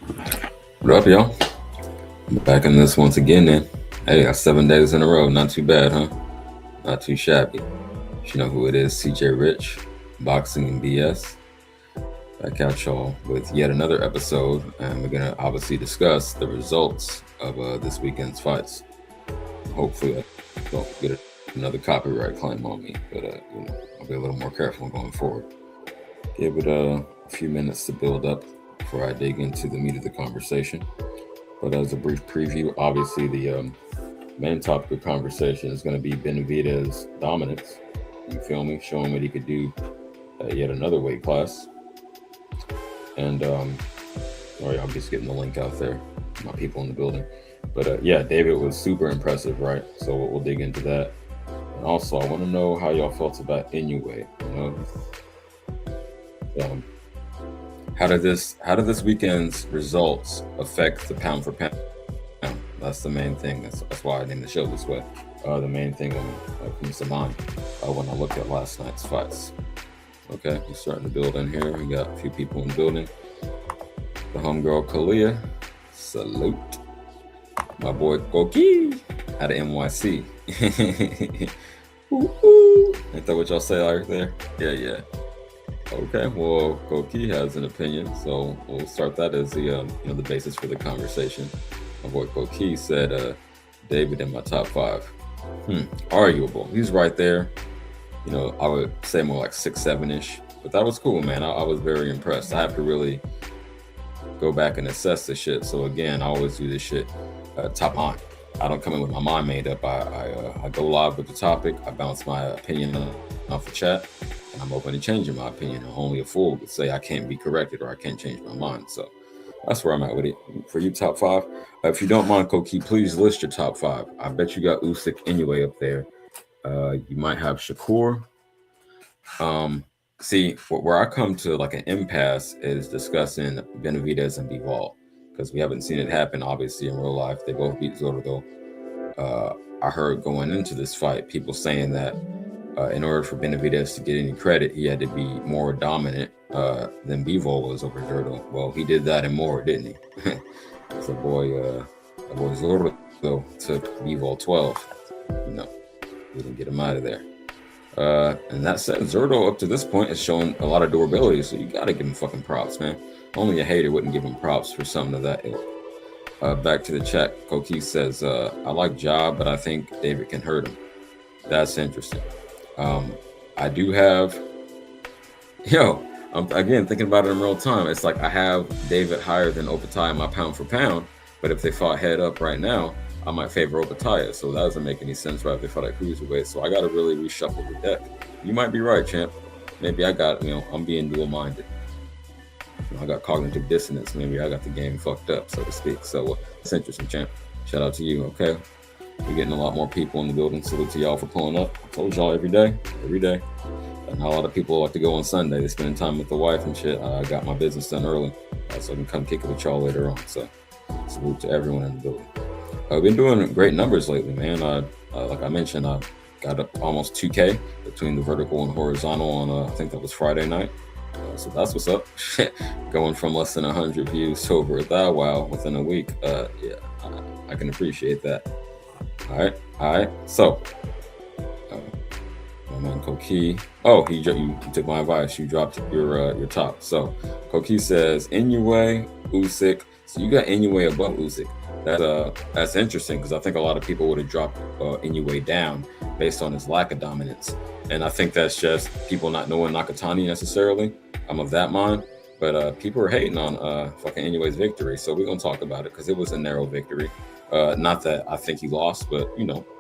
What up, y'all? Back in this once again then. Hey, 7 days in a row. Not too bad, huh? Not too shabby. You know who it is, CJ Rich, Boxing and BS. Back at y'all with yet another episode, and we're going to obviously discuss the results of this weekend's fights. Hopefully, I don't get another copyright claim on me, but I'll be a little more careful going forward. Give it a few minutes to build up before I dig into the meat of the conversation. But as a brief preview, obviously the main topic of conversation is going to be Benevidez dominance. You feel me? Showing what he could do at yet another weight class. And sorry, I'm just getting the link out there. My people in the building. But yeah, David was super impressive, right? So we'll dig into that. And also, I want to know how y'all felt about Inoue. How did this weekend's results affect the pound for pound? That's the main thing. That's why I named the show this way. The main thing comes to mind when I looked at last night's fights. Okay, we're starting to build in here. We got a few people in the building. The homegirl Kalia, salute. My boy Koki out of NYC. Ain't that what y'all say out there? Yeah. Okay, well, Koki has an opinion, so we'll start that as the the basis for the conversation. My boy Koki said, David in my top 5. Arguable. He's right there. I would say more like 6, 7-ish. But that was cool, man. I was very impressed. I have to really go back and assess this shit. So again, I always do this shit top mind. I don't come in with my mind made up. I go live with the topic. I bounce my opinion off the chat. And I'm open to changing my opinion. Only a fool would say I can't be corrected or I can't change my mind. So that's where I'm at with it. For you, top 5. If you don't mind, Koki, please list your top 5. I bet you got Usyk Inoue up there. You might have Shakur. See, where I come to like an impasse is discussing Benevidez and Bivol, because we haven't seen it happen, obviously, in real life. They both beat Zordo. I heard going into this fight, people saying that in order for Benevidez to get any credit, he had to be more dominant than Bivol was over Zordo. Well, he did that and more, didn't he? So boy Zordo took Bivol 12. We didn't get him out of there. And that said, Zordo up to this point has shown a lot of durability, so you gotta give him fucking props, man. Only a hater wouldn't give him props for something of that ilk. Back to the chat, Koki says, I like Ja, but I think David can hurt him. That's interesting. I do have, I'm again thinking about it in real time. It's like I have David higher than Opataya in my pound for pound, but if they fought head up right now, I might favor Opataya. So that doesn't make any sense, right? If they fought at cruiserweight. So I got to really reshuffle the deck. You might be right, champ. Maybe I'm being dual-minded. I got cognitive dissonance. Maybe I got the game fucked up, so to speak. So it's interesting, champ. Shout out to you, okay? We're getting a lot more people in the building. Salute to y'all for pulling up. I told y'all every day. And a lot of people like to go on Sunday. They spend time with the wife and shit. I got my business done early, so I can come kick it with y'all later on. So salute to everyone in the building. I've been doing great numbers lately, man. Like I mentioned, I got up almost 2K between the vertical and horizontal on, I think that was Friday night. So that's what's up. Going from less than 100 views to over 1,000 wow within a week. I can appreciate that. All right. So, my man Koki. Oh, you took my advice. You dropped your top. So, Koki says Inoue, Usyk. So you got Inoue above Usyk. That's interesting, because I think a lot of people would have dropped Inoue down based on his lack of dominance, and I think that's just people not knowing Nakatani necessarily. I'm of that mind, but people are hating on fucking Inoue's victory, so we're gonna talk about it because it was a narrow victory. Not that I think he lost, but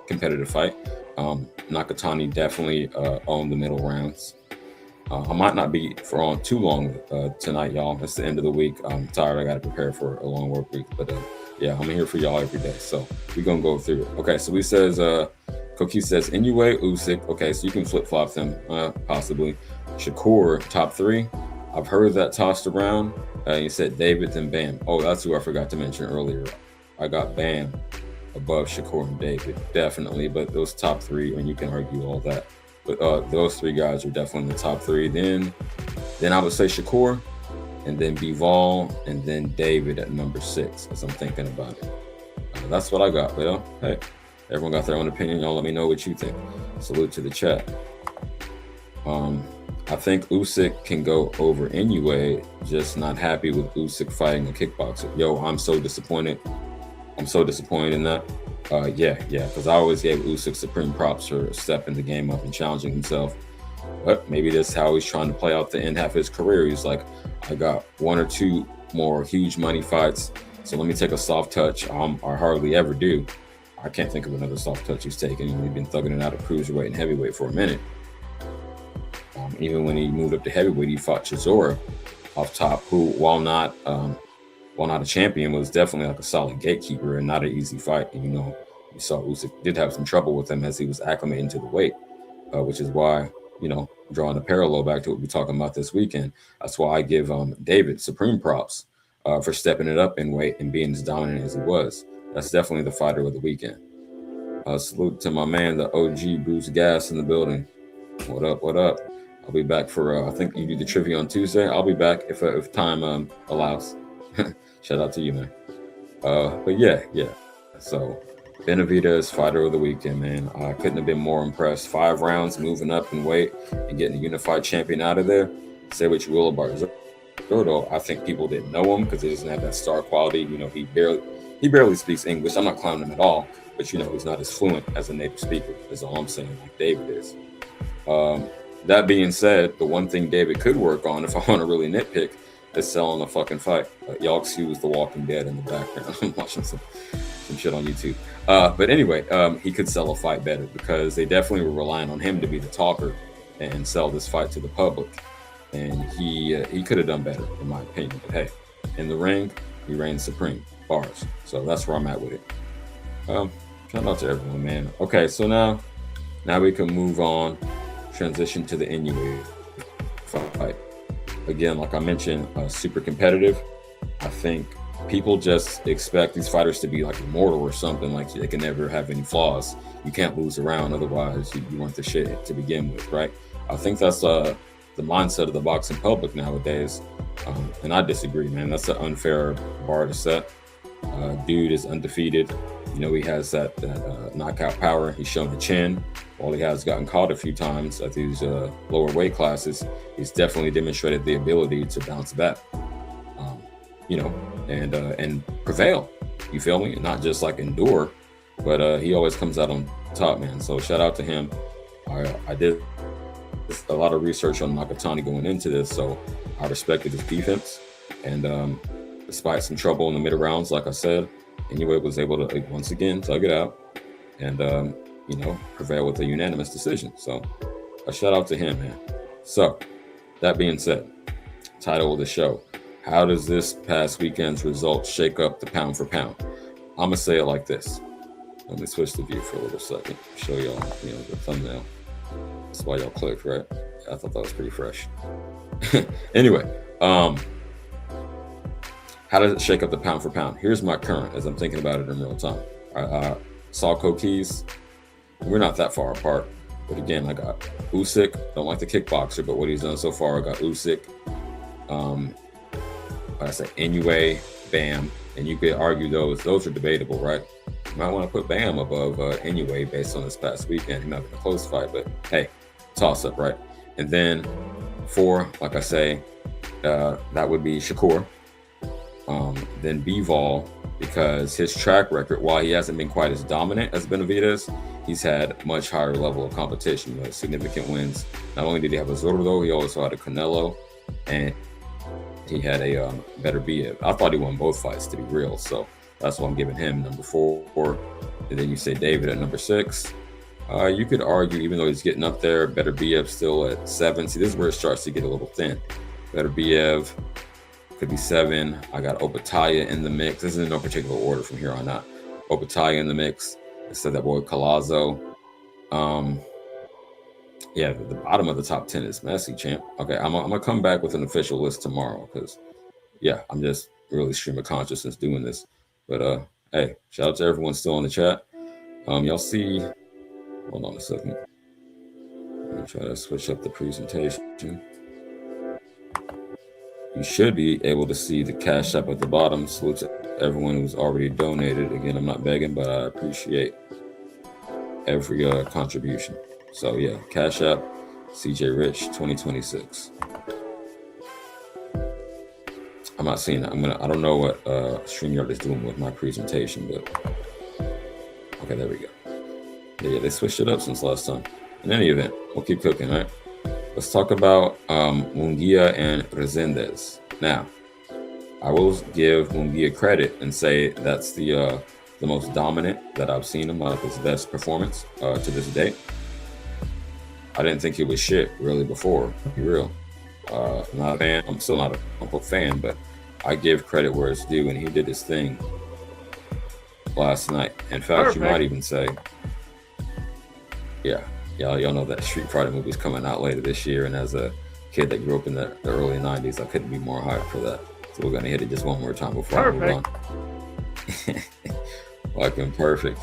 competitive fight. Nakatani definitely owned the middle rounds. I might not be for on too long tonight, y'all. It's the end of the week. I'm tired. I got to prepare for a long work week, but yeah, I'm here for y'all every day. So we're going to go through it. Okay, so he says, Koki says, Inoue, Usyk. Okay, so you can flip-flop them, possibly. Shakur, top 3. I've heard that tossed around. You said David, then Bam. Oh, that's who I forgot to mention earlier. I got Bam above Shakur and David, definitely. But those top 3, and you can argue all that. But those 3 guys are definitely in the top 3. Then I would say Shakur. and then Bivol, and then David at number 6, as I'm thinking about it. That's what I got, but hey, everyone got their own opinion. Y'all let me know what you think. Salute to the chat. I think Usyk can go over Inoue, just not happy with Usyk fighting a kickboxer. Yo, I'm so disappointed. I'm so disappointed in that. Yeah, because I always gave Usyk supreme props for stepping the game up and challenging himself. But maybe that's how he's trying to play out the end half of his career. He's like, I got 1 or 2 more huge money fights, so let me take a soft touch. I hardly ever do. I can't think of another soft touch he's taken. He's been thugging it out of cruiserweight and heavyweight for a minute. Even when he moved up to heavyweight, he fought Chisora off top, who, while not a champion, was definitely like a solid gatekeeper and not an easy fight. And you saw Usyk did have some trouble with him as he was acclimating to the weight, which is why, drawing a parallel back to what we're talking about this weekend, that's why I give David supreme props for stepping it up in weight and being as dominant as he was. That's definitely the fighter of the weekend. Salute to my man, the OG Bruce Gas in the building. What up? What up? I'll be back for, I think you do the trivia on Tuesday. I'll be back if time allows. Shout out to you, man. But yeah. So Benevidez, fighter of the weekend, man. I couldn't have been more impressed. 5 rounds, moving up in weight and getting a unified champion out of there. Say what you will about Zurdo. I think people didn't know him because he doesn't have that star quality. He barely speaks English. I'm not clowning him at all, but he's not as fluent as a native speaker. Is all I'm saying, like David is. That being said, the one thing David could work on, if I want to really nitpick, is selling a fucking fight. Y'all excuse the Walking Dead in the background. I'm watching some shit on YouTube. But anyway, he could sell a fight better because they definitely were relying on him to be the talker and sell this fight to the public. And he could have done better, in my opinion. But hey, in the ring, he reigns supreme. Bars. So that's where I'm at with it. Shout out to everyone, man. Okay, so now we can move on. Transition to the Inoue fight. Again, like I mentioned, super competitive. I think people just expect these fighters to be like immortal or something, like they can never have any flaws. You can't lose a round, otherwise you weren't the shit to begin with, right? I think that's the mindset of the boxing public nowadays, and I disagree, man. That's an unfair bar to set. Dude is undefeated. He has that knockout power. He's shown the chin. While he has gotten caught a few times at these lower weight classes, he's definitely demonstrated the ability to bounce back, and prevail. You feel me? Not just like endure, but he always comes out on top, man. So shout out to him. I did a lot of research on Nakatani going into this, so I respected his defense. And despite some trouble in the mid rounds, like I said, Inoue was able to once again tug it out and prevail with a unanimous decision. So a shout out to him, man. So that being said, title of the show: how does this past weekend's results shake up the pound for pound? I'm gonna say it like this. Let me switch the view for a little second. Show y'all, the thumbnail. That's why y'all clicked, right? I thought that was pretty fresh. Anyway, how does it shake up the pound for pound? Here's my current as I'm thinking about it in real time. I saw Koki's. We're not that far apart. But again, I got Usyk. Don't like the kickboxer, but what he's done so far, I got Usyk. I said Inoue, Bam. And you could argue those are debatable, right? You might want to put Bam above Inoue based on this past weekend. He might have been a close fight, but hey, toss up, right? And then 4, like I say, that would be Shakur. Then Bivol, because his track record, while he hasn't been quite as dominant as Benevidez, he's had much higher level of competition, significant wins. Not only did he have a Zurdo, he also had a Canelo, and he had a better Benevidez. I thought he won both fights, to be real, so that's why I'm giving him number 4. And then you say David at number 6. You could argue, even though he's getting up there, better Benevidez still at 7. See, this is where it starts to get a little thin. Better Benevidez could be 7. I got Opataya in the mix. This is in no particular order from here on out. Opataya in the mix. Instead of that boy Collazo. The bottom of the top 10 is messy, champ. Okay, I'm gonna come back with an official list tomorrow because, I'm just really stream of consciousness doing this. But hey, shout out to everyone still in the chat. Y'all see? Hold on a second. Let me try to switch up the presentation. you should be able to see the Cash App at the bottom. Salute to everyone who's already donated. Again, I'm not begging, but I appreciate every contribution. So yeah, Cash App, CJ Rich 2026. I'm not seeing it. I don't know what StreamYard is doing with my presentation, but okay, there we go. Yeah, they switched it up since last time. In any event, we'll keep cooking, right? Let's talk about Munguia and Resendez. Now, I will give Munguia credit and say that's the most dominant that I've seen him, his best performance to this day. I didn't think he was shit really before, to be real. Not a fan. I'm still not a fan, but I give credit where it's due, and he did his thing last night. In fact, you might even say, yeah, y'all know that Street Fighter movie is coming out later this year, and as a kid that grew up in the early 90s, I couldn't be more hyped for that. So we're gonna hit it just one more time before I move on. Fucking perfect.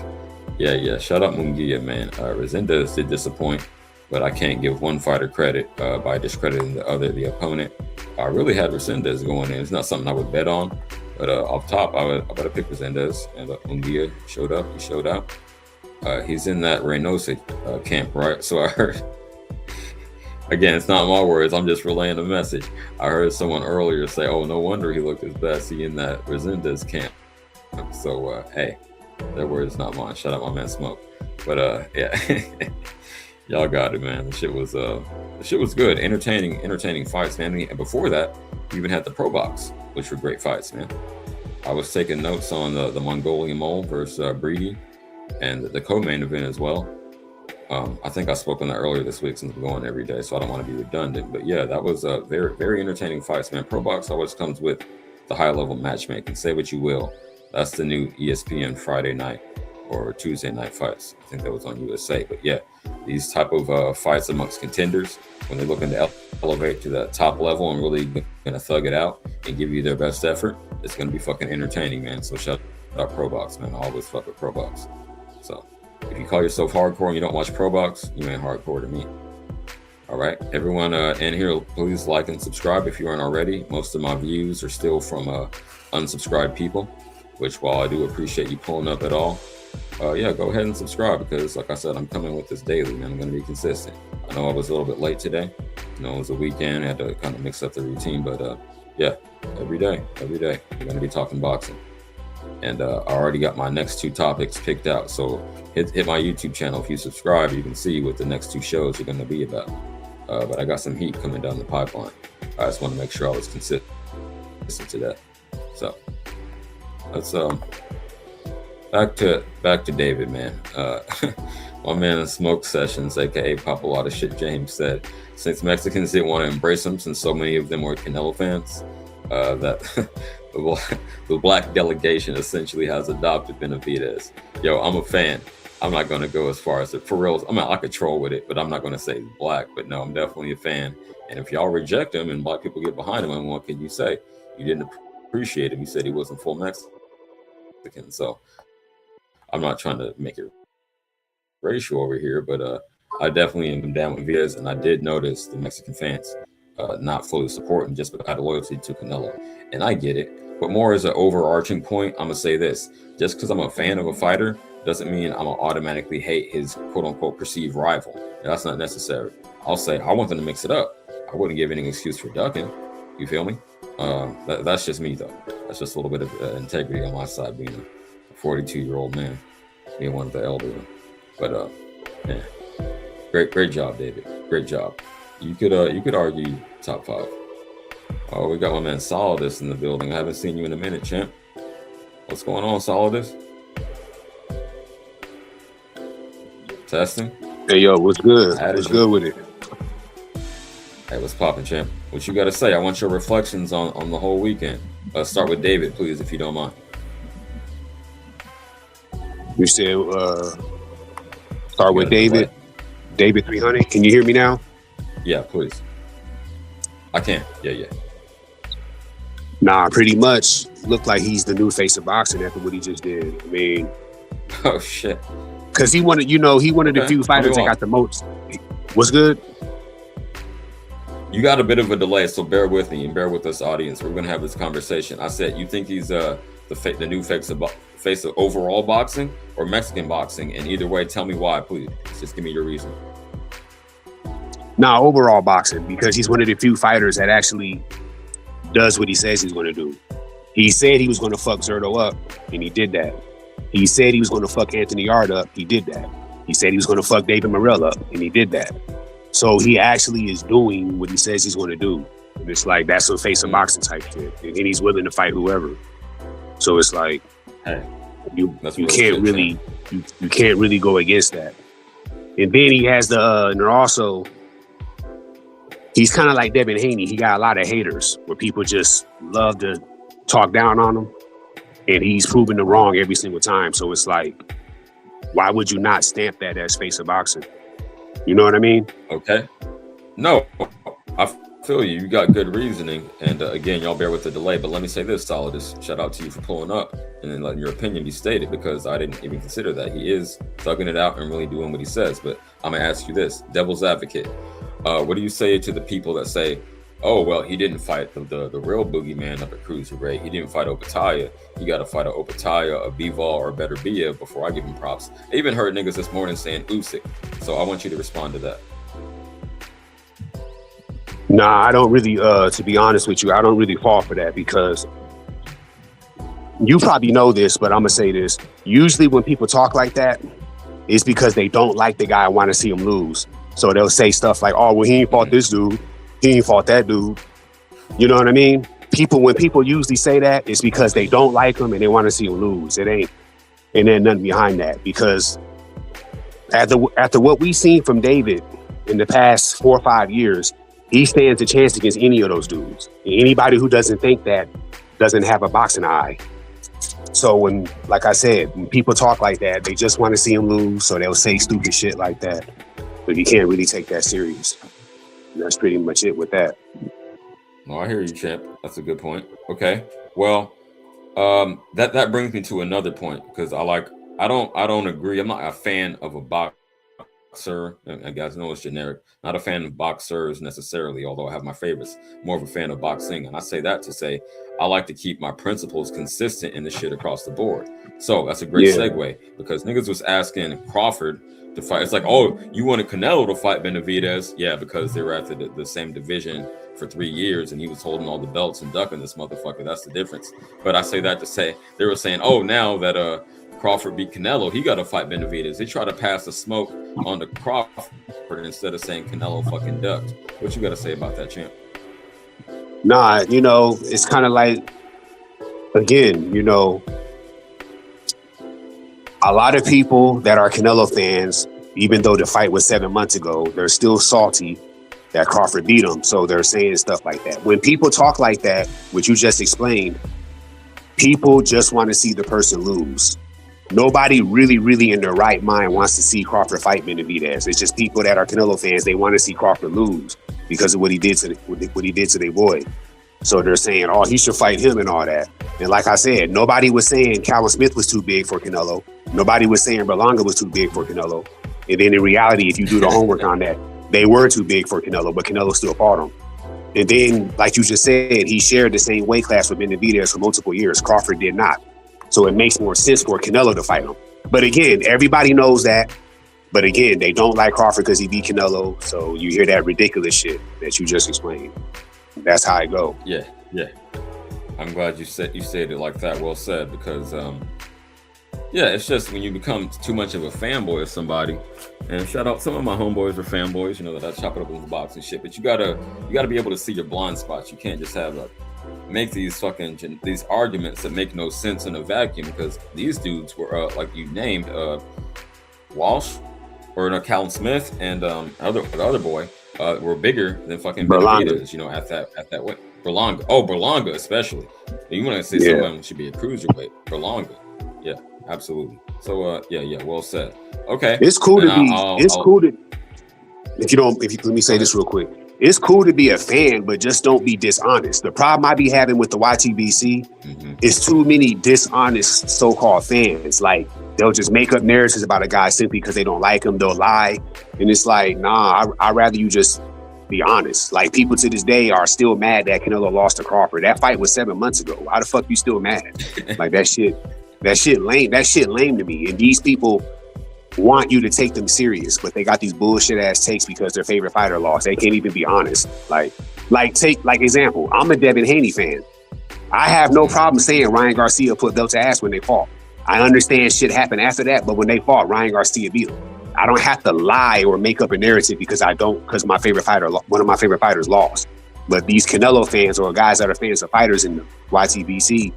Yeah. Shout out Munguia, man. Resendez did disappoint, but I can't give one fighter credit by discrediting the opponent. I really had Resendez going in. It's not something I would bet on, but off top, I would have picked Resendez, and Munguia showed up. He showed up. He's in that Reynosa camp, right? So I heard, again, it's not my words. I'm just relaying the message. I heard someone earlier say, "Oh, no wonder he looked his best. He in that Resendez camp." So hey, their words, not mine. Shout out my man Smoke. But yeah. Y'all got it, man. The shit was good. Entertaining fights, man. And before that, we even had the Pro Box, which were great fights, man. I was taking notes on the Mongolian Mole versus Breedy and the co-main event as well. I think I spoke on that earlier this week since we're going every day, so I don't want to be redundant. But yeah, that was a very entertaining fights, man. Pro Box always comes with the high level matchmaking. Say what you will. That's the new ESPN Friday night or Tuesday night fights. I think that was on USA. But yeah, these type of fights amongst contenders, when they're looking to elevate to the top level and really gonna thug it out and give you their best effort, it's gonna be fucking entertaining, man. So shout out Pro Box, man. I always fuck with Pro Box. So if you call yourself hardcore and you don't watch Pro Box, you ain't hardcore to me. All right, everyone in here, please like and subscribe if you aren't already. Most of my views are still from unsubscribed people, which while I do appreciate you pulling up at all, yeah, go ahead and subscribe because, like I said, I'm coming with this daily, man. I'm going to be consistent. I know I was a little bit late today. You know, it was a weekend. I had to kind of mix up the routine, but yeah, every day, we're going to be talking boxing. And I already got my next 2 topics picked out. So hit my YouTube channel. If you subscribe, you can see what the next 2 shows are going to be about. But I got some heat coming down the pipeline. I just want to make sure I was consistent to that. So let's back to David, man. My man in Smoke Sessions, aka Pop a Lot of Shit James, said since Mexicans didn't want to embrace him, since so many of them were Canelo fans, that the black delegation essentially has adopted Benevidez. Yo, I'm a fan. I'm not going to go as far as it. For real, I could troll with it, but I'm not going to say he's black. But no, I'm definitely a fan. And if y'all reject him and black people get behind him, what can you say? You didn't appreciate him. You said he wasn't full Mexican. So I'm not trying to make it racial over here, but I definitely am down with Videz, and I did notice the Mexican fans not fully supporting just out of loyalty to Canelo. And I get it, but more as an overarching point, I'm gonna say this: just because I'm a fan of a fighter doesn't mean I'm gonna automatically hate his quote-unquote perceived rival. That's not necessary. I'll say I want them to mix it up. I wouldn't give any excuse for ducking. You feel me? That's just me, though. That's just a little bit of integrity on my side, being a 42-year-old man, being one of the elderly. But yeah, great job, David. Great job. You could argue top 5. Oh, we got my man Solidus in the building. I haven't seen you in a minute, champ. What's going on, Solidus? Testing. Hey, yo, what's good? What's good with it? Hey, what's poppin', champ? What you got to say? I want your reflections on the whole weekend. Start with David, please, if you don't mind. You said start with David. David 300. Can you hear me now? Yeah, please. I can. Yeah. Nah, pretty much looked like he's the new face of boxing after what he just did. I mean, oh shit. Because he wanted, the few fighters that got the most. What's good? You got a bit of a delay, so bear with me and bear with us, audience. We're gonna have this conversation. I said, you think he's the new face of overall boxing or Mexican boxing? And either way, tell me why, please. Just give me your reason. Nah, overall boxing, because he's one of the few fighters that actually does what he says he's going to do. He said he was going to fuck Zerto up, and he did that. He said he was going to fuck Anthony Yard up, he did that. He said he was going to fuck David Morrell up, and he did that. So he actually is doing what he says he's going to do. And it's like, that's a face of boxing type shit. And he's willing to fight whoever. So it's like, hey, you can't really go against that. And then he has and also, he's kind of like Devin Haney. He got a lot of haters where people just love to talk down on him. And he's proven them wrong every single time. So it's like, why would you not stamp that as face of boxing? You know what I mean? Okay. No, I feel you. You got good reasoning. And again, y'all bear with the delay. But let me say this, Solidus. Shout out to you for pulling up and then letting your opinion be stated, because I didn't even consider that. He is thugging it out and really doing what he says. But I'm going to ask you this, devil's advocate. What do you say to the people that say, oh, well, he didn't fight the real boogeyman up at Cruiserweight. He didn't fight Opataya. He got to fight a Opataya, a Bivol, or a better Bia before I give him props. I even heard niggas this morning saying Usyk. So I want you to respond to that. Nah, I don't really, to be honest with you, I don't really fall for that, because you probably know this, but I'm going to say this. Usually when people talk like that, it's because they don't like the guy and want to see him lose. So they'll say stuff like, oh, well, he ain't fought this dude. He ain't fought that dude. You know what I mean? When people usually say that, it's because they don't like him and they want to see him lose. And there's nothing behind that, because after what we've seen from David in the past 4 or 5 years, he stands a chance against any of those dudes. Anybody who doesn't think that doesn't have a boxing eye. So like I said, when people talk like that, they just want to see him lose. So they'll say stupid shit like that. But you can't really take that serious. And that's pretty much it with that. No, I hear you, champ. That's a good point. Okay. Well, that brings me to another point, because I don't agree. I'm not a fan of a boxer. I guys know it's generic. Not a fan of boxers necessarily, although I have my favorites. More of a fan of boxing. And I say that to say I like to keep my principles consistent in the shit across the board. So that's a great segue, because niggas was asking Crawford to fight. It's like, oh, you wanted Canelo to fight Benevidez? Yeah, because they were at the same division for 3 years and he was holding all the belts and ducking this motherfucker. That's the difference. But I say that to say they were saying, oh, now that Crawford beat Canelo, he got to fight Benevidez. They try to pass the smoke on the Crawford instead of saying Canelo fucking ducked. What you got to say about that, champ? Nah, it's kind of like, again, a lot of people that are Canelo fans, even though the fight was 7 months ago, they're still salty that Crawford beat him. So they're saying stuff like that. When people talk like that, which you just explained, people just want to see the person lose. Nobody really, really in their right mind wants to see Crawford fight Benevidez. It's just people that are Canelo fans, they want to see Crawford lose because of what he did to their boy. So they're saying, oh, he should fight him and all that. And like I said, nobody was saying Callum Smith was too big for Canelo. Nobody was saying Berlanga was too big for Canelo. And then in reality, if you do the homework on that, they were too big for Canelo, but Canelo still fought him. And then, like you just said, he shared the same weight class with Benevidez for multiple years. Crawford did not. So it makes more sense for Canelo to fight him. But again, everybody knows that. But again, they don't like Crawford because he beat Canelo. So you hear that ridiculous shit that you just explained. That's how it go. Yeah. I'm glad you said it like that. Well said, because it's just when you become too much of a fanboy of somebody. And shout out, some of my homeboys are fanboys, that I chop it up in the box and shit. But you gotta be able to see your blind spots. You can't just have make these arguments that make no sense in a vacuum, because these dudes were like you named Walsh or Callum Smith and the other boy were bigger than fucking Benevidez, at that weight. Berlanga especially. You want to say someone should be a cruiserweight. Berlanga. Yeah, absolutely. So well said. Okay. It's cool to let me say this real quick. It's cool to be a fan, but just don't be dishonest. The problem I be having with the YTBC is too many dishonest so-called fans. Like, they'll just make up narratives about a guy simply because they don't like him. They'll lie. And it's like, nah, I'd rather you just Be honest. Like, people to this day are still mad that Canelo lost to Crawford. That fight was 7 months ago. Why the fuck you still mad? Like, that shit lame. That shit lame to me. And these people want you to take them serious, but they got these bullshit ass takes because their favorite fighter lost. They can't even be honest. Like example, I'm a Devin Haney fan. I have no problem saying Ryan Garcia put belt to ass when they fought. I understand shit happened after that, but when they fought, Ryan Garcia beat him. I don't have to lie or make up a narrative because my favorite fighter, one of my favorite fighters, lost. But these Canelo fans or guys that are fans of fighters in the YTBC,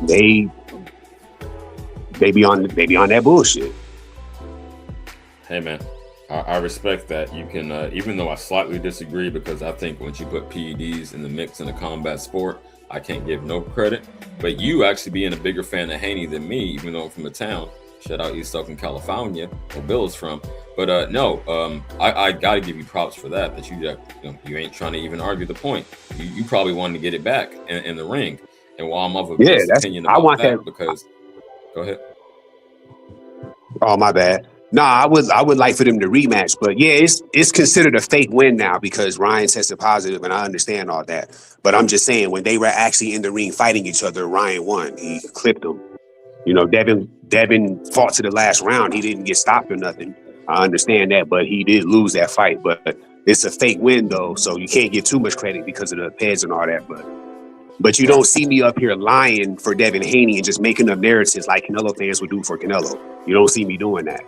they be on that bullshit. Hey man, I respect that. You can, even though I slightly disagree, because I think once you put PEDs in the mix in a combat sport, I can't give no credit. But you actually being a bigger fan of Haney than me, even though I'm from the town. Shout out East Oakland, California, where Bill is from. But I gotta give you props for that. That you ain't trying to even argue the point. You probably wanted to get it back in the ring. And while I'm of a mixed opinion about that, because go ahead. Oh, my bad. Nah, I would like for them to rematch, but yeah, it's considered a fake win now because Ryan tested positive, and I understand all that. But I'm just saying, when they were actually in the ring fighting each other, Ryan won. He clipped him. You know, Devin fought to the last round. He didn't get stopped or nothing. I understand that, but he did lose that fight. But it's a fake win though, so you can't get too much credit because of the peds and all that. But you don't see me up here lying for Devin Haney and just making up narratives like Canelo fans would do for Canelo. You don't see me doing that.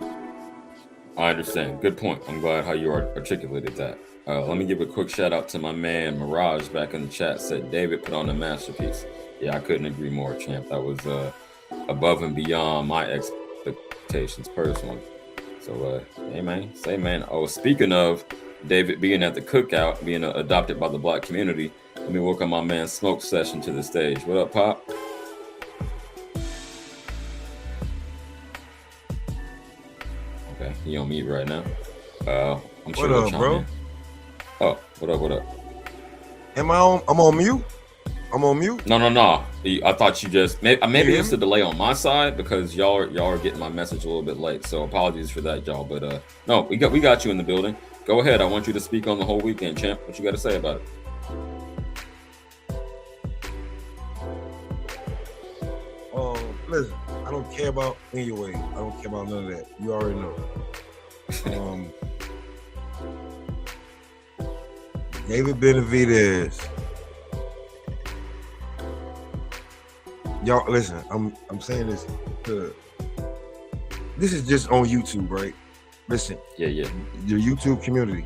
I understand. Good point. I'm glad how you articulated that. Let me give a quick shout out to my man Mirage back in the chat. Said David put on a masterpiece. Yeah, I couldn't agree more, champ. That was above and beyond my expectations personally. So, hey man, say man. Oh, speaking of David being at the cookout, being adopted by the black community, let me welcome my man Smoke Session to the stage. What up, Pop? Okay, he on mute right now. I'm sure what up, bro? In. Oh, what up? I'm on mute? I'm on mute? No. I thought you just maybe it's a delay on my side because y'all are getting my message a little bit late. So apologies for that, y'all. But no, we got you in the building. Go ahead. I want you to speak on the whole weekend, champ. What you got to say about it? Listen, I don't care about Inoue. I don't care about none of that. You already know. David Benevidez. Y'all, listen. I'm saying this. This is just on YouTube, right? Listen. Yeah. The YouTube community.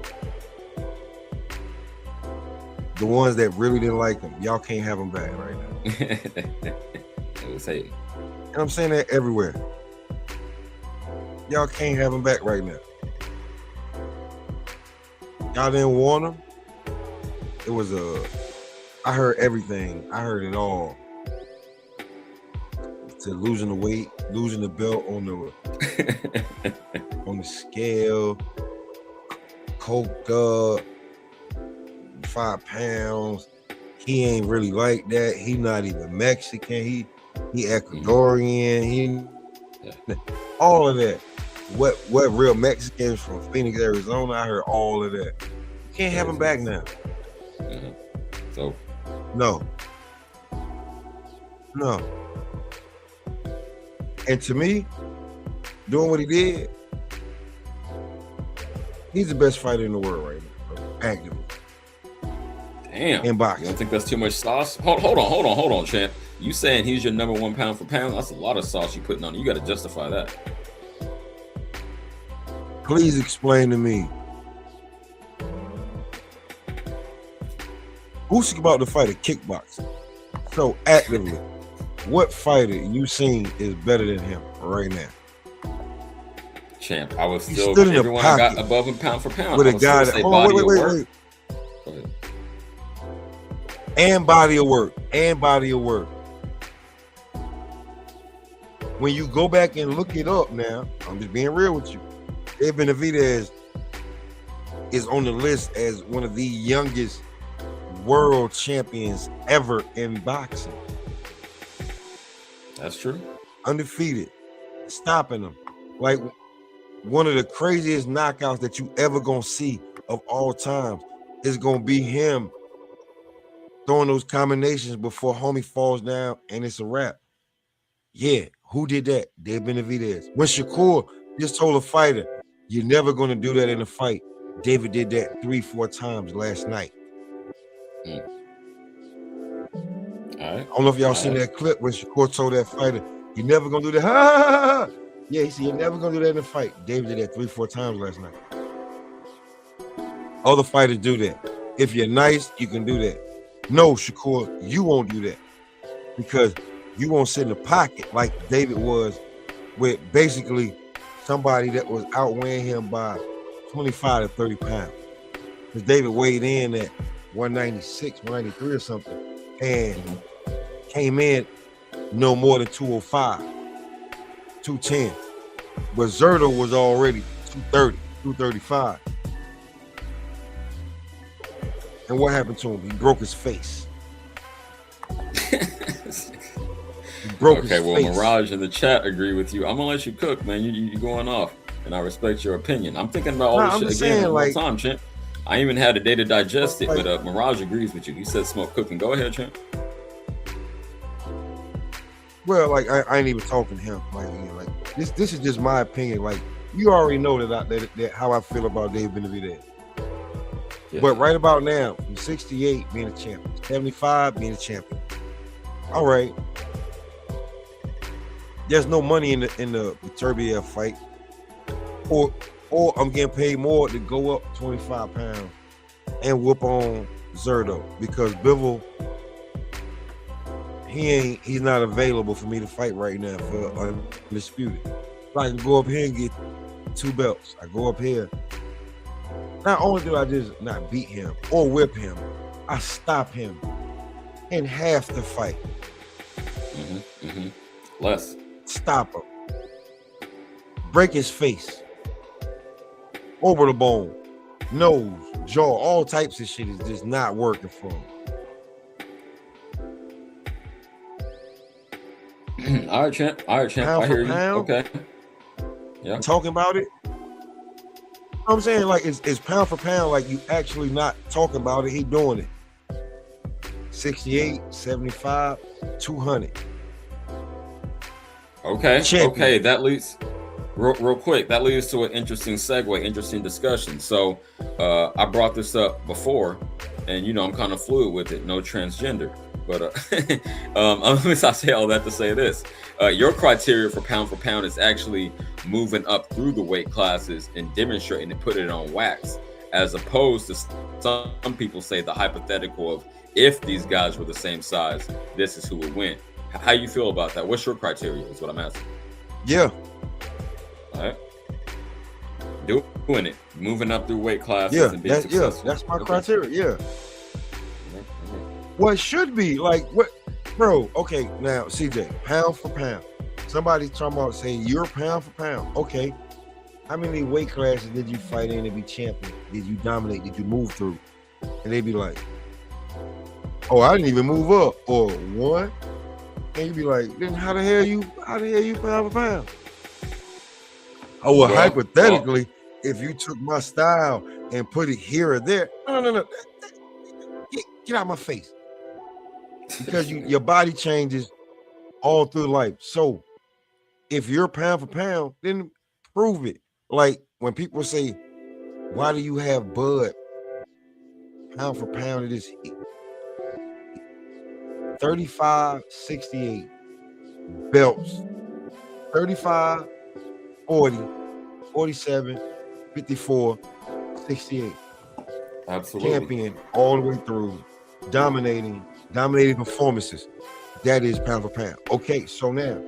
The ones that really didn't like him, y'all can't have him back right now. It was hating. And I'm saying that everywhere. Y'all can't have him back right now. Y'all didn't want him. It was I heard everything. I heard it all. To losing the weight, losing the belt on the scale, coked up, 5 pounds. He ain't really like that. He not even Mexican. He Ecuadorian. All of that. What real Mexicans from Phoenix, Arizona? I heard all of that. You can't have him back now. Mm-hmm. So no. And to me, doing what he did, he's the best fighter in the world right now, bro. Actively. Damn. In boxing. You don't think that's too much sauce? Hold on, champ. You saying he's your number one pound for pound? That's a lot of sauce you putting on. You got to justify that. Please explain to me. Usyk about to fight a kickboxer. So actively, what fighter you seen is better than him right now? Champ, I was still stood in everyone I got above him pound for pound. With a guy that wait. Go ahead. And body of work. When you go back and look it up now, I'm just being real with you. Benevidez is on the list as one of the youngest world champions ever in boxing. That's true. Undefeated, stopping them. Like one of the craziest knockouts that you ever gonna see of all time. it's gonna be him throwing those combinations before homie falls down and it's a wrap. Yeah, who did that? Dave Benevidez. When Shakur just told a fighter, you're never gonna do that in a fight. David did that 3-4 times last night. All right. I don't know if y'all seen that clip when Shakur told that fighter, you're never gonna do that. Ha, ha, ha, ha. Yeah, he said you're never gonna do that in a fight. David did that 3-4 times last night. Other fighters do that. If you're nice, you can do that. No, Shakur, you won't do that because you won't sit in the pocket like David was with basically somebody that was outweighing him by 25 to 30 pounds. Because David weighed in at 196, 193 or something, and came in no more than 205, 210. But Zerto was already 230, 235. And what happened to him? He broke his face. Okay, well, Mirage in the chat agree with you. I'm gonna let you cook, man. You going off, and I respect your opinion. I'm thinking about all this shit again at one time, Champ. I ain't even had a day to digest it, but Mirage agrees with you. He said smoke cooking. Go ahead, Champ. Well, like I ain't even talking to him. Like this is just my opinion. Like you already know that how I feel about Dave Benevidez. Yeah. But right about now, from 68 being a champion, 75 being a champion. All right. There's no money in the Turbiev fight. Or I'm getting paid more to go up 25 pounds and whoop on Zerto because Bivol, he's not available for me to fight right now for undisputed. So I can go up here and get 2 belts. I go up here. Not only do I just not beat him or whip him, I stop him in half the fight. Less. Stop him. Break his face. Over the bone. Nose, jaw, all types of shit is just not working for him. All right, champ. Pound I hear you. Okay. Yeah. Talking about it. I'm saying like it's pound for pound, like you actually not talking about it, he doing it. 68, 75, 200. Okay. Champion. Okay, that leads real quick. That leads to an interesting segue, interesting discussion. So I brought this up before, and I'm kind of fluid with it. No transgender, but I say all that to say this: your criteria for pound is actually moving up through the weight classes and demonstrating and putting it on wax, as opposed to some people say the hypothetical of if these guys were the same size, this is who would win. How you feel about that? What's your criteria is what I'm asking. Yeah. All right. Doing it. Moving up through weight classes and being successful. That's my criteria. Yeah. Well, it should be like what, bro? Okay, now CJ, pound for pound. Somebody's talking about saying you're pound for pound. Okay. How many weight classes did you fight in to be champion? Did you dominate? Did you move through? And they'd be like, oh, I didn't even move up. Or one. And you'd be like, then how the hell you pound for pound? Oh, well, hypothetically, if you took my style and put it here or there, no. Get out of my face. Because your body changes all through life. So if you're pound for pound, then prove it. Like when people say, why do you have Bud pound for pound of this 35, 68 belts, 35, 40, 47, 54, 68. Absolutely. Champion all the way through, dominating performances. That is pound for pound. Okay, so now,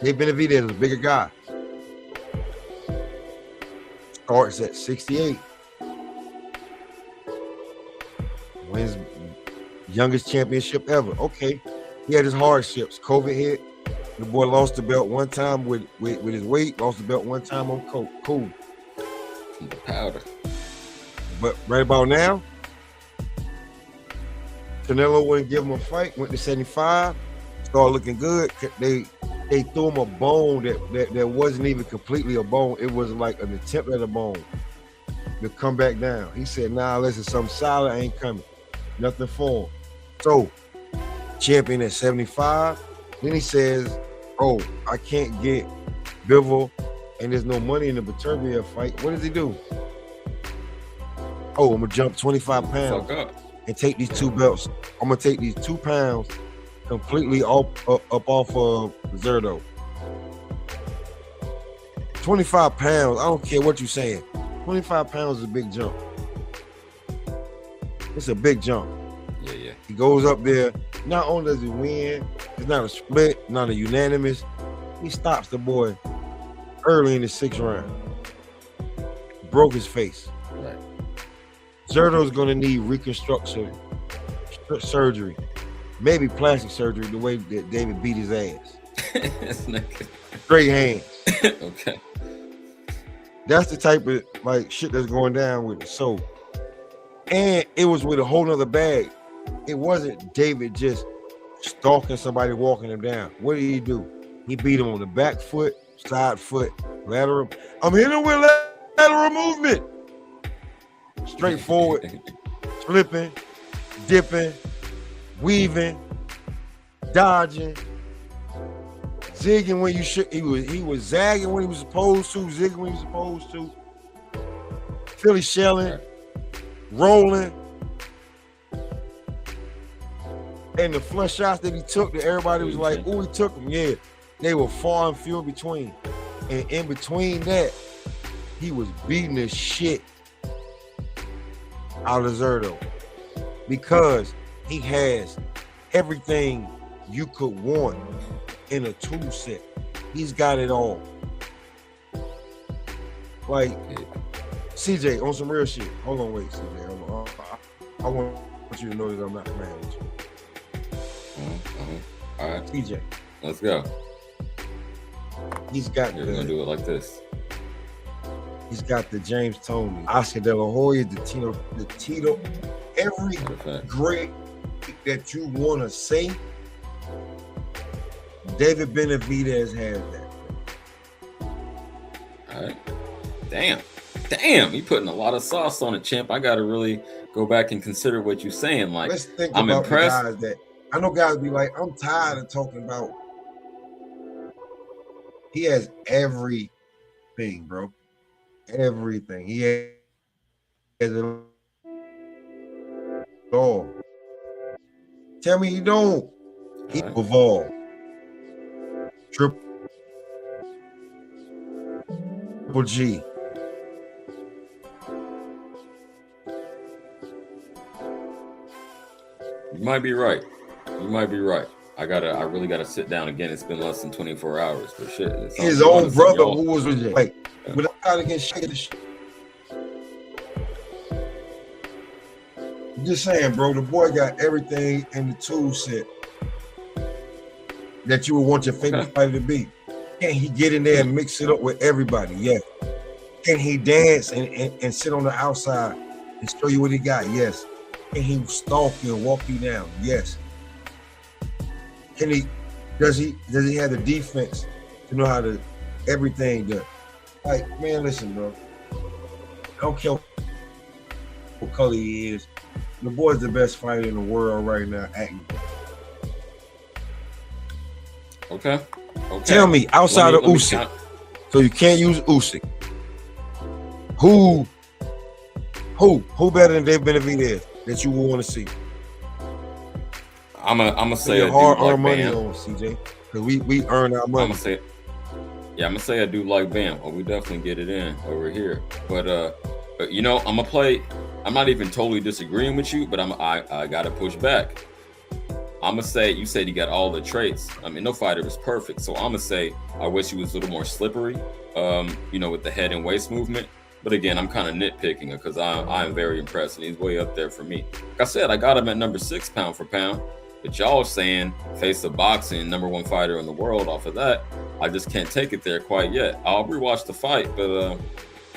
Dave Benevidez is a bigger guy. Starts at 68. Wins youngest championship ever. Okay, he had his hardships. COVID hit. The boy lost the belt one time with his weight. Lost the belt one time on coke. Cool. The powder. But right about now, Canelo wouldn't give him a fight. Went to 75. Started looking good. They threw him a bone that wasn't even completely a bone. It was like an attempt at a bone. to come back down. He said, nah, listen, something solid ain't coming. Nothing for him. So, champion at 75. Then he says, oh, I can't get Bivol, and there's no money in the Beterbiev fight. What does he do? Oh, I'm going to jump 25 pounds and take these 2 belts. I'm going to take these 2 pounds completely up off of Zerto. 25 pounds, I don't care what you're saying. 25 pounds is a big jump. It's a big jump. Yeah. He goes up there. Not only does he win, it's not a split, not a unanimous. He stops the boy early in the 6th round. Broke his face. Right. Zerto's gonna need reconstruction surgery, maybe plastic surgery, the way that David beat his ass. Straight hands. Okay. That's the type of like shit that's going down with it. So, and it was with a whole nother bag. It wasn't David just stalking somebody, walking him down. What did he do? He beat him on the back foot, side foot, lateral. I'm hitting with lateral movement. Straight forward, flipping, dipping, weaving, dodging, zigging when you should. He was zagging when he was supposed to, zigging when he was supposed to. Philly shelling, rolling. And the flush shots that he took, that everybody was like, "Oh, he took them." Yeah, they were far and few in between. And in between that, he was beating the shit out of Zerto because he has everything you could want in a tool set. He's got it all. Like CJ on some real shit. Hold on, wait, CJ. Hold on. I want you to know that I'm not playing with you. All right, TJ, let's go. He's got You're gonna do it like this. He's got the James Toney, Oscar De La Hoya, the Tito, every great that you want to say. David Benevidez has that. All right. Damn, you putting a lot of sauce on it, champ. I gotta really go back and consider what you're saying. Like, let's think I'm about impressed. The guys that I know guys be like, I'm tired of talking about. He has everything, bro. Everything. He has it all. Tell me he don't. He evolved. Triple G. You might be right. I really gotta sit down again. It's been less than 24 hours, but shit. His own brother who was with him. Like, without trying to get shit. I'm just saying, bro, the boy got everything in the tool set that you would want your favorite fighter to be. Can he get in there and mix it up with everybody? Yes. Can he dance and sit on the outside and show you what he got? Yes. Can he stalk you and walk you down? Yes. Can he? Does he have the defense to know how to everything done? Like, man, listen, bro. I don't care what color he is. The boy's the best fighter in the world right now. Acting. Okay. Tell me, outside of Usyk, so you can't use Usyk. Who better than David Benevidez that you would want to see? I'm gonna say a hard-earned money on CJ, because we earn our money. I'm gonna say I do like Bam. Oh, we definitely get it in over here. But you know, I'm gonna play. I'm not even totally disagreeing with you, but I gotta push back. I'm gonna say you said he got all the traits. I mean, no fighter is perfect, so I'm gonna say I wish he was a little more slippery. You know, with the head and waist movement. But again, I'm kind of nitpicking because I am very impressed, and he's way up there for me. Like I said, I got him at number 6 pound for pound. But y'all saying face of boxing, #1 fighter in the world off of that. I just can't take it there quite yet. I'll rewatch the fight, but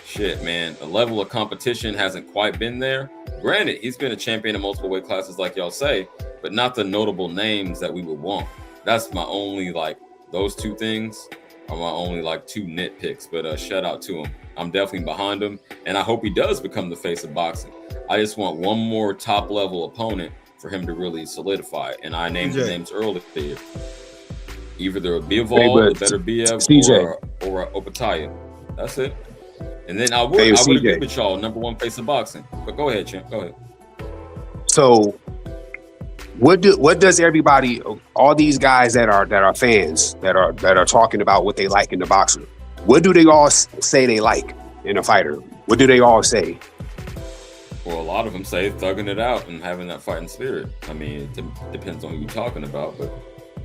shit, man, the level of competition hasn't quite been there. Granted, he's been a champion in multiple weight classes, like y'all say, but not the notable names that we would want. That's my only, like, those two things. are my only like 2 nitpicks, but shout out to him. I'm definitely behind him, and I hope he does become the face of boxing. I just want one more top level opponent for him to really solidify. And I named the names earlier. Either the Bivol, the better BF, or Opataya. That's it. And then I would agree with y'all, number 1 face of boxing. But go ahead, champ. Go ahead. So what does everybody, all these guys that are fans that are talking about what they like in the boxer, what do they all say they like in a fighter? What do they all say? Well, a lot of them say thugging it out and having that fighting spirit. I mean, it depends on who you're talking about, but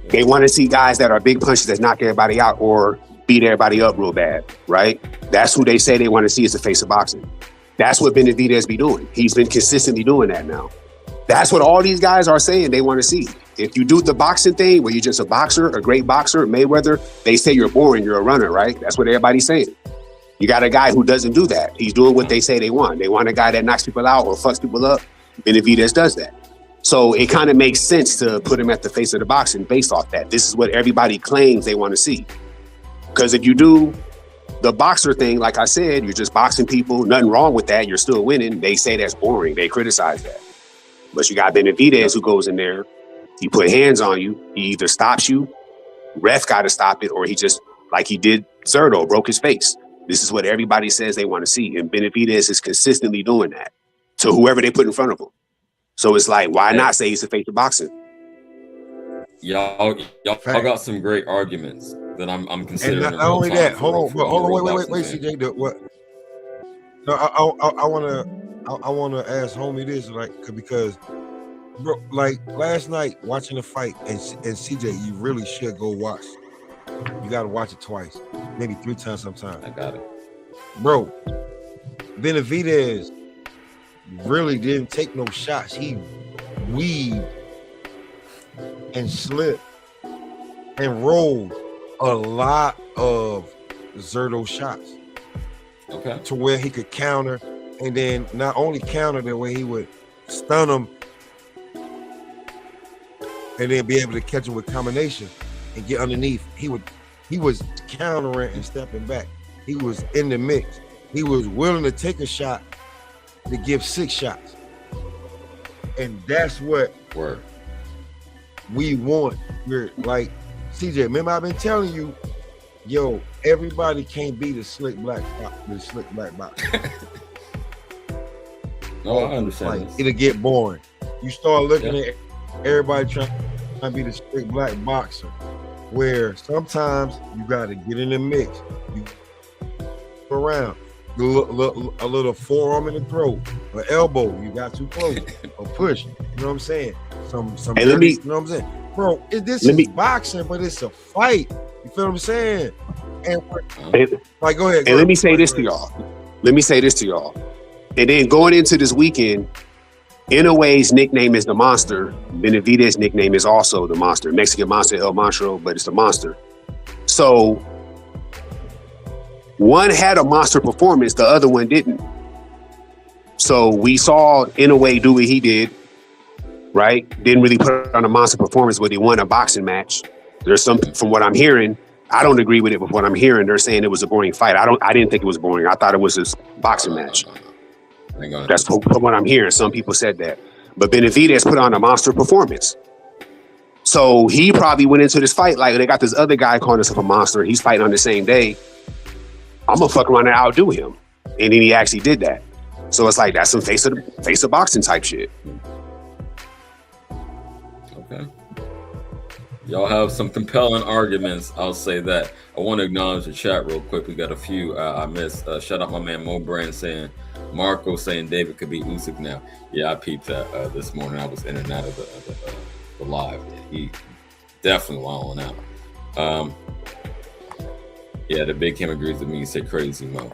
they want to see guys that are big punches that knock everybody out or beat everybody up real bad, right? That's who they say they want to see as the face of boxing. That's what Benevidez be doing. He's been consistently doing that now. That's what all these guys are saying they want to see. If you do the boxing thing where you're just a boxer, a great boxer, Mayweather, they say you're boring, you're a runner, right? That's what everybody's saying. You got a guy who doesn't do that. He's doing what they say they want. They want a guy that knocks people out or fucks people up. Benevidez does that. So it kind of makes sense to put him at the face of the boxing based off that. This is what everybody claims they want to see. Because if you do the boxer thing, like I said, you're just boxing people, nothing wrong with that, you're still winning. They say that's boring. They criticize that. But you got Benevidez who goes in there, he put hands on you, he either stops you, ref got to stop it, or he just, like he did Zerto, broke his face. This is what everybody says they want to see. And Benevidez is consistently doing that to whoever they put in front of him. So it's like, why not say he's the face of boxing? Y'all got some great arguments that I'm considering. And not only that, hold on, wait, CJ. What? No, I wanna ask homie this, like, because, bro, like last night watching the fight, and CJ, you really should go watch. You gotta watch it twice, maybe 3 times sometimes. I got it, bro. Benevidez really didn't take no shots. He weaved and slipped and rolled a lot of Zerto shots. Okay. To where he could counter, and then not only counter the way he would stun him and then be able to catch him with combination and get underneath. He was countering and stepping back. He was in the mix. He was willing to take a shot to give 6 shots. And that's what we want. We're like, CJ, remember I've been telling you, yo, everybody can't be the slick black box. No, I understand. Like, it'll get boring. You start looking at everybody trying to be the slick black boxer, where sometimes you got to get in the mix. You around. A little forearm in the throat, an elbow, you got too close, a push. You know what I'm saying? Some. Hey, you know what I'm saying, bro? This is boxing, but it's a fight. You feel what I'm saying? And like, go ahead. And let me say this to y'all. Let me say this to y'all. And then going into this weekend, Inoue's nickname is the Monster. Benevidez's nickname is also the Monster. Mexican Monster, El Monstro, but it's the Monster. So one had a monster performance, the other one didn't. So we saw Inoue do what he did, right? Didn't really put on a monster performance, but he won a boxing match. There's some, from what I'm hearing, I don't agree with it, but what I'm hearing, they're saying it was a boring fight. I didn't think it was boring. I thought it was this boxing match. That's from what I'm hearing. Some people said that. But Benevidez put on a monster performance. So he probably went into this fight like, they got this other guy calling himself a monster. He's fighting on the same day. I'm gonna fuck around and outdo him. And then he actually did that. So it's like, that's some face of boxing type shit. Okay. Y'all have some compelling arguments, I'll say that. I want to acknowledge the chat real quick. We got a few I missed. Shout out my man Mo Brand saying, Marco saying David could be Usyk now. Yeah, I peeped that this morning. I was in and out of the live. He definitely wilding out. Yeah, the Big Kim agrees with me. He said crazy, Mo.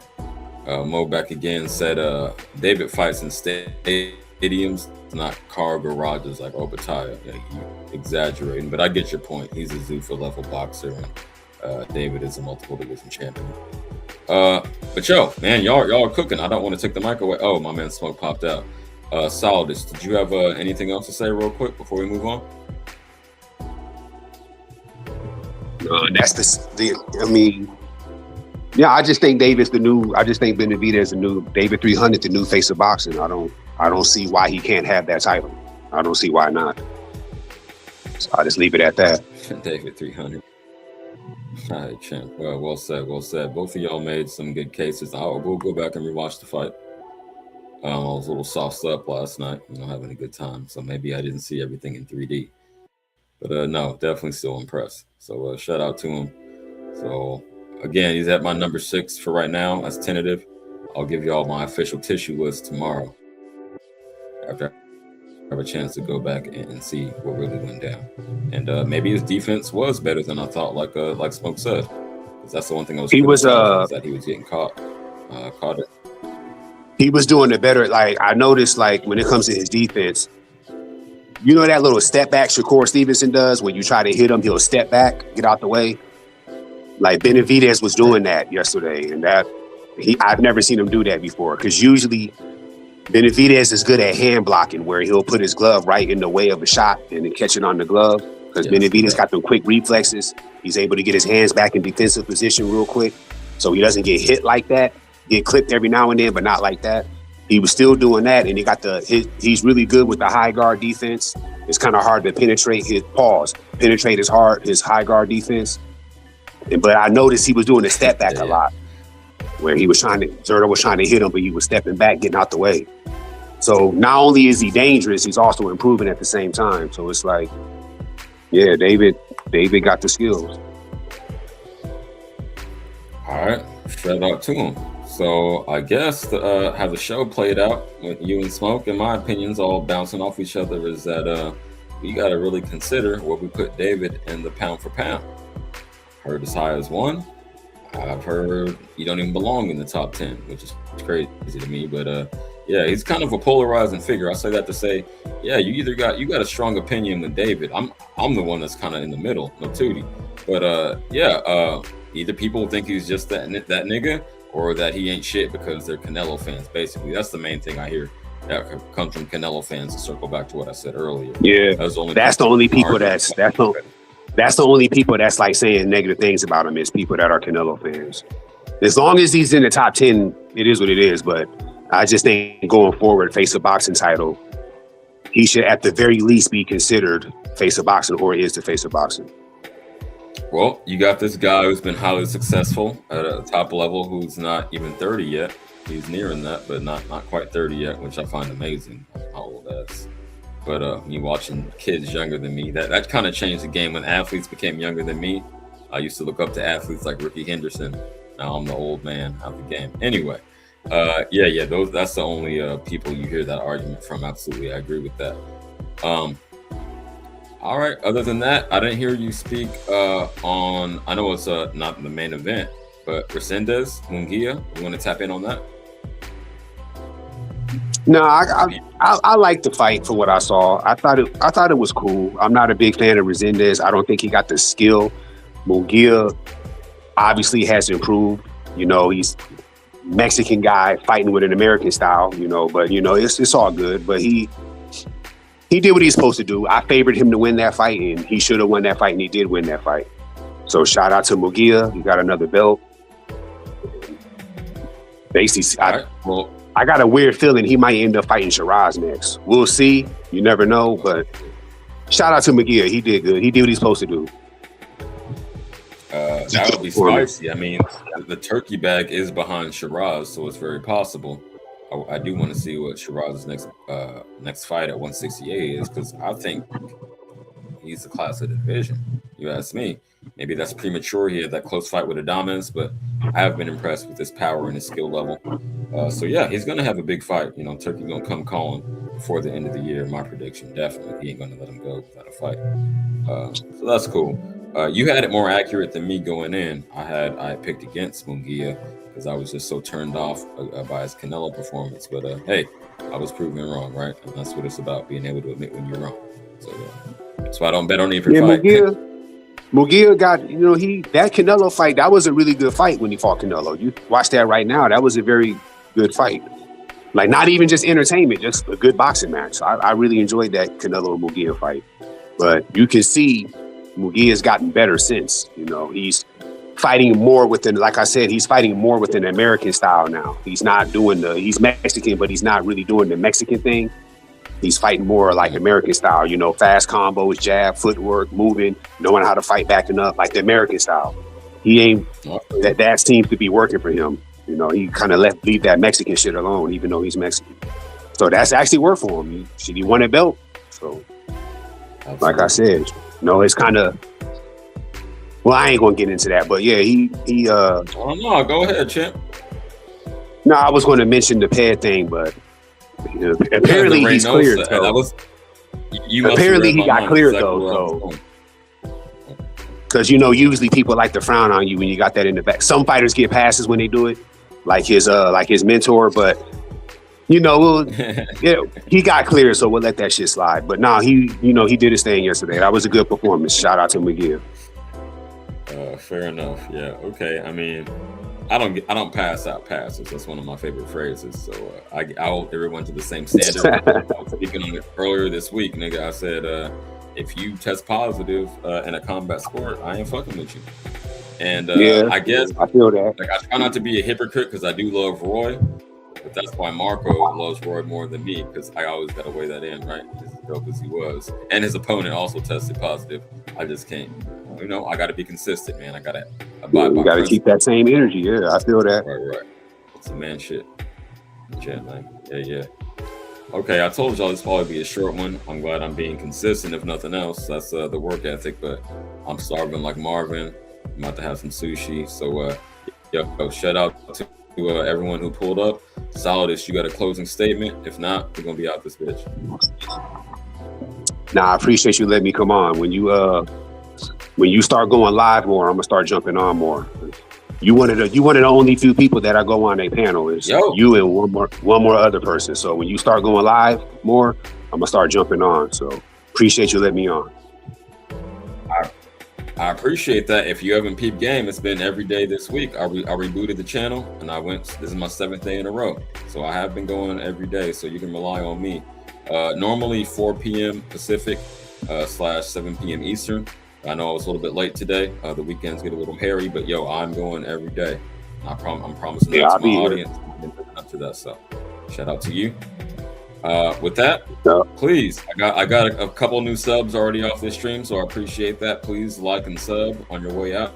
Mo back again said David fights in stadiums, not car garages like Obatiah. Yeah, you exaggerating, but I get your point. He's a Zuffa level boxer, and David is a multiple division champion. But yo, man, y'all are cooking. I don't want to take the mic away. Oh, my man Smoke popped out. Solidus, did you have anything else to say real quick before we move on? That's I mean, yeah, I just think David's the new. I just think Benevidez is the new David 300, the new face of boxing. I don't see why he can't have that title. I don't see why not. So I just leave it at that. David 300. All right, champ. Well said. Well said. Both of y'all made some good cases. We'll go back and rewatch the fight. I was a little sauced up last night, having a good time. So maybe I didn't see everything in 3D. But no, definitely still impressed. So shout out to him. So again, he's at my number 6 for right now. That's tentative. I'll give y'all my official tissue list tomorrow after I have a chance to go back and see what really went down. And maybe his defense was better than I thought, like Smoke said. Because that's the one thing I was that he was getting caught it. He was doing it better. Like I noticed, like when it comes to his defense, you know that little step back Shakur Stevenson does when you try to hit him, he'll step back, get out the way. Like Benevidez was doing that yesterday, and I've never seen him do that before. Because usually Benevidez is good at hand blocking, where he'll put his glove right in the way of a shot and then catch it on the glove. Because Benevidez got them quick reflexes. He's able to get his hands back in defensive position real quick, so he doesn't get hit like that. Get clipped every now and then, but not like that. He was still doing that, and he got he's really good with the high guard defense. It's kind of hard to penetrate his high guard defense. But I noticed he was doing a step back a lot, where Zerto was trying to hit him, but he was stepping back, getting out the way. So not only is he dangerous, he's also improving at the same time. So it's like, yeah, David got the skills. All right, shout out to him. So I guess how the show played out with you and Smoke, in my opinions, all bouncing off each other, is that we got to really consider where we put David in the pound for pound. Heard as high as 1. I've heard you don't even belong in the top 10, which is crazy to me. But yeah, he's kind of a polarizing figure. I say that to say, yeah, you got a strong opinion with David. I'm the one that's kind of in the middle, no Tootie. But either people think he's just that nigga, or that he ain't shit because they're Canelo fans. Basically, that's the main thing I hear that comes from Canelo fans. To circle back to what I said earlier. Yeah, that's the only people that's like saying negative things about him is people that are Canelo fans. As long as he's in the top 10, it is what it is. But I just think going forward, face of boxing title, he should at the very least be considered face of boxing, or is the face of boxing. Well, you got this guy who's been highly successful at a top level, who's not even 30 yet. He's nearing that, but not quite 30 yet, which I find amazing. How old that's. But me watching kids younger than me, that kind of changed the game. When athletes became younger than me, I used to look up to athletes like Ricky Henderson. Now I'm the old man out the game. Anyway, that's the only people you hear that argument from. Absolutely, I agree with that. All right. Other than that, I didn't hear you speak on. I know it's not the main event, but Benevidez, Munguia. You want to tap in on that? No, I like the fight for what I saw. I thought it was cool. I'm not a big fan of Benevidez. I don't think he got the skill. Munguia obviously has improved. He's Mexican guy fighting with an American style. But it's all good. But he did what he's supposed to do. I favored him to win that fight, and he should have won that fight, and he did win that fight. So shout out to Munguia. He got another belt. Basically, I got a weird feeling he might end up fighting Shiraz next. We'll see. You never know, but shout out to Munguia. He did good. He did what he's supposed to do. That would be spicy. I mean, the turkey bag is behind Shiraz, so it's very possible. I do want to see what Shiraz's next fight at 168 is, because I think he's the class of the division. You ask me. Maybe that's premature. He had that close fight with Adames, but I have been impressed with his power and his skill level. So yeah, he's gonna have a big fight. Turkey gonna come calling before the end of the year. My prediction, definitely, he ain't gonna let him go without a fight. So that's cool. You had it more accurate than me going in. I picked against Munguia because I was just so turned off by his Canelo performance. But hey, I was proven wrong, right? And that's what it's about, being able to admit when you're wrong. So that's why I don't bet on every fight. Munguia got, that Canelo fight, that was a really good fight when he fought Canelo. You watch that right now. That was a very good fight. Like, not even just entertainment, just a good boxing match. I really enjoyed that Canelo and Munguia fight. But you can see Mugi has gotten better since. You know, he's fighting more within, like I said, he's fighting more within American style now. He's not doing he's Mexican, but he's not really doing the Mexican thing. He's fighting more like American style, you know, fast combos, jab, footwork, moving, knowing how to fight backing up, like the American style. He ain't, that seems to be working for him. You know, he kind of leave that Mexican shit alone, even though he's Mexican. So that's actually worked for him. He won a belt. So, like I said, you know, it's kind of, well, I ain't gonna get into that, but yeah, Oh no, go ahead, champ. No, I was going to mention the pad thing, but apparently he's cleared. Apparently he got cleared though. Because you know, usually people like to frown on you when you got that in the back. Some fighters get passes when they do it, like his mentor, but you know, yeah, he got cleared, so we'll let that shit slide. But nah, he did his thing yesterday. That was a good performance. Shout out to McGill. Fair enough. Yeah. Okay. I mean, I don't pass out passes. That's one of my favorite phrases. So I hold everyone to the same standard. I was speaking on it earlier this week, nigga. I said, if you test positive in a combat sport, I ain't fucking with you. And I guess I feel that. Like, I try not to be a hypocrite because I do love Roy, but that's why Marco loves Roy more than me, because I always got to weigh that in, right? As dope as he was, and his opponent also tested positive. I just can't. You know, I got to be consistent, man. I got to abide by. You got to keep that same energy. Yeah, I feel that. Right. It's a man shit. Yeah, man. Yeah. Okay, I told y'all this probably be a short one. I'm glad I'm being consistent, if nothing else. That's the work ethic, but I'm starving like Marvin. I'm about to have some sushi. So, shout out to everyone who pulled up. Solidus, you got a closing statement? If not, we're going to be out this bitch. Nah, I appreciate you letting me come on. When you start going live more, I'm gonna start jumping on more. You one of the only few people that I go on a panel is you and one more other person. So when you start going live more, I'm gonna start jumping on. So appreciate you letting me on. I appreciate that. If you haven't peeped game, it's been every day this week. I rebooted the channel and this is my 7th day in a row. So I have been going every day, so you can rely on me. Normally 4 p.m. Pacific / 7 p.m. Eastern. I know I was a little bit late today. The weekends get a little hairy, but I'm going every day. I'm promising that to my audience. Up to that, so shout out to you. With that, please, I got a couple new subs already off this stream, so I appreciate that. Please like and sub on your way out.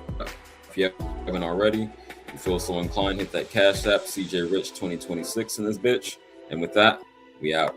If you haven't already, if you feel so inclined, hit that Cash App, CJ Rich 2026 in this bitch. And with that, we out.